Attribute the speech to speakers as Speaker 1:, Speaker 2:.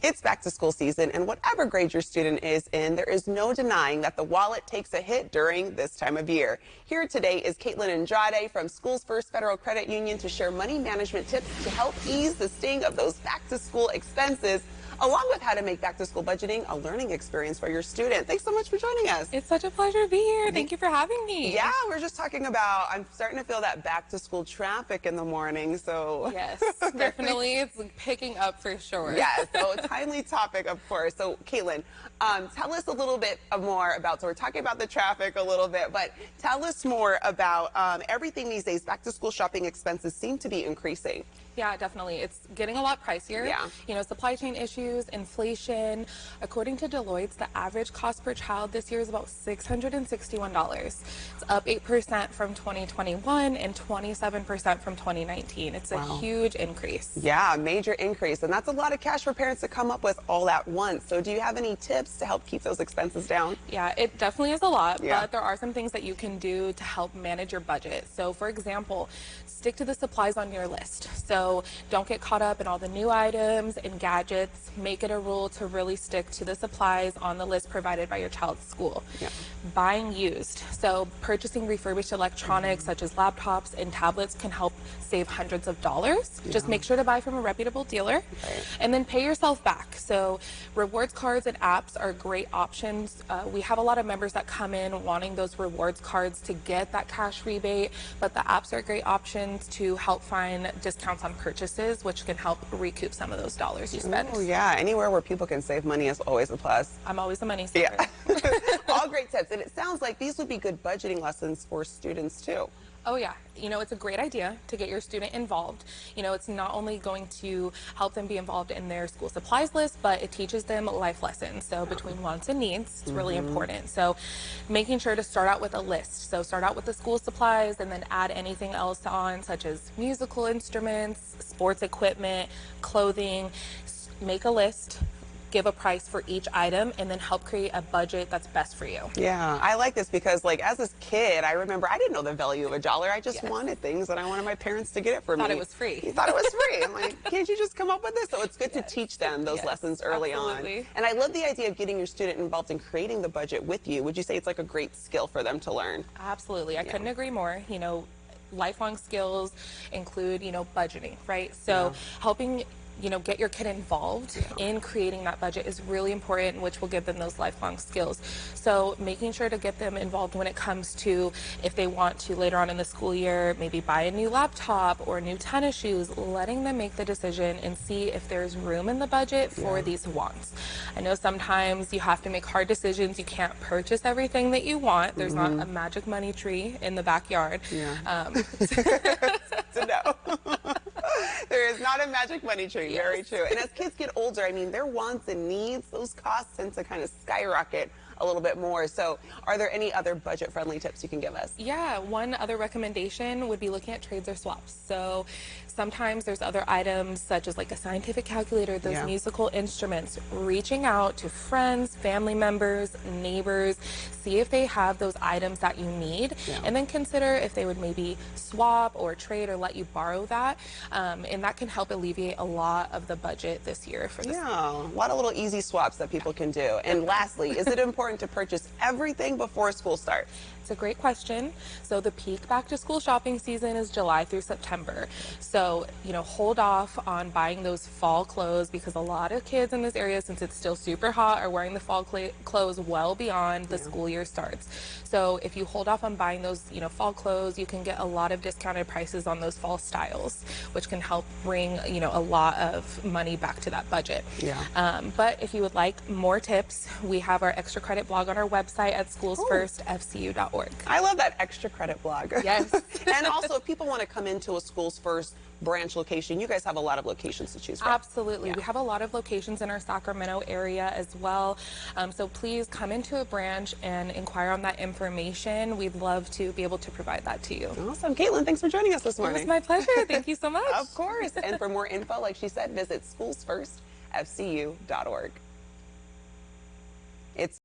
Speaker 1: It's back to school season, and whatever grade your student is in, there is no denying that the wallet takes a hit during this time of year. Here today is Caitlin Andrade from SchoolsFirst Federal Credit Union to share money management tips to help ease the sting of those back to school expenses, along with how to make back to school budgeting a learning experience for your student. Thanks so much for joining us.
Speaker 2: It's such a pleasure to be here. Thank you for having me.
Speaker 1: Yeah, we're just talking about, I'm starting to feel that back to school traffic in the morning, so.
Speaker 2: Yes, definitely. It's picking up for sure.
Speaker 1: Yeah, so a timely topic, of course. So, Caitlin, tell us a little bit more about, so we're talking about the traffic a little bit, but tell us more about everything these days. Back to school shopping expenses seem to be increasing.
Speaker 2: Yeah, definitely. It's getting a lot pricier.
Speaker 1: Yeah.
Speaker 2: You know, supply chain issues, inflation. According to Deloitte, the average cost per child this year is about $661. It's up 8% from 2021 and 27% from 2019. It's a huge increase.
Speaker 1: Yeah, major increase. And that's a lot of cash for parents to come up with all at once. So do you have any tips to help keep those expenses down?
Speaker 2: Yeah, it definitely is a lot, but there are some things that you can do to help manage your budget. So, for example, stick to the supplies on your list. So don't get caught up in all the new items and gadgets. Make it a rule to really stick to the supplies on the list provided by your child's school. Yeah. Buying used. So purchasing refurbished electronics such as laptops and tablets can help save hundreds of dollars. Just make sure to buy from a reputable dealer and then pay yourself back. So rewards cards and apps are great options. We have a lot of members that come in wanting those rewards cards to get that cash rebate, but the apps are great options to help find discounts on purchases, which can help recoup some of those dollars you spend.
Speaker 1: Oh yeah, anywhere where people can save money is always a plus.
Speaker 2: I'm always a money saver.
Speaker 1: Yeah. All great tips, and it sounds like these would be good budgeting lessons for students too.
Speaker 2: Oh yeah, you know, it's a great idea to get your student involved. You know, it's not only going to help them be involved in their school supplies list, but it teaches them life lessons. So between wants and needs, it's really important. So making sure to start out with a list. So start out with the school supplies and then add anything else on, such as musical instruments, sports equipment, clothing. Make a list. Give a price for each item and then help create a budget that's best for you.
Speaker 1: Yeah, I like this because, like, as a kid, I remember I didn't know the value of a dollar. I just wanted things and I wanted my parents to get it for me.
Speaker 2: Thought it was free.
Speaker 1: You thought it was free. I'm like, can't you just come up with this? So it's good to teach them those lessons early on. And I love the idea of getting your student involved in creating the budget with you. Would you say it's like a great skill for them to learn?
Speaker 2: Absolutely. I couldn't agree more. You know, lifelong skills include, you know, budgeting, right? So helping get your kid involved in creating that budget is really important, which will give them those lifelong skills. So making sure to get them involved when it comes to if they want to later on in the school year, maybe buy a new laptop or new tennis shoes, letting them make the decision and see if there's room in the budget for these wants. I know sometimes you have to make hard decisions. You can't purchase everything that you want. There's not a magic money tree in the backyard.
Speaker 1: To know. There is not a magic money tree. Very true. And as kids get older, I mean, their wants and needs, those costs tend to kind of skyrocket a little bit more. So are there any other budget-friendly tips you can give us?
Speaker 2: Yeah, one other recommendation would be looking at trades or swaps. So sometimes there's other items such as like a scientific calculator, those musical instruments, reaching out to friends, family members, neighbors, see if they have those items that you need, and then consider if they would maybe swap or trade or let you borrow that. And that can help alleviate a lot of the budget this year for this.
Speaker 1: Yeah, a lot of little easy swaps that people can do. And lastly, is it important to purchase everything before school starts?
Speaker 2: It's a great question. So the peak back to school shopping season is July through September. So, you know, hold off on buying those fall clothes because a lot of kids in this area, since it's still super hot, are wearing the fall clothes well beyond the school year starts. So if you hold off on buying those, you know, fall clothes, you can get a lot of discounted prices on those fall styles, which can help bring, you know, a lot of money back to that budget. But if you would like more tips, we have our extra credit blog on our website at SchoolsFirstFCU.org.
Speaker 1: I love that extra credit blog.
Speaker 2: Yes.
Speaker 1: And also, if people want to come into a Schools First branch location, you guys have a lot of locations to choose from.
Speaker 2: Absolutely. We have a lot of locations in our Sacramento area as well. So please come into a branch and inquire on that information. We'd love to be able to provide that to you.
Speaker 1: Awesome. Caitlin, thanks for joining us this morning.
Speaker 2: It was my pleasure. Thank you so much.
Speaker 1: Of course. And for more info, like she said, visit SchoolsFirstFCU.org. It's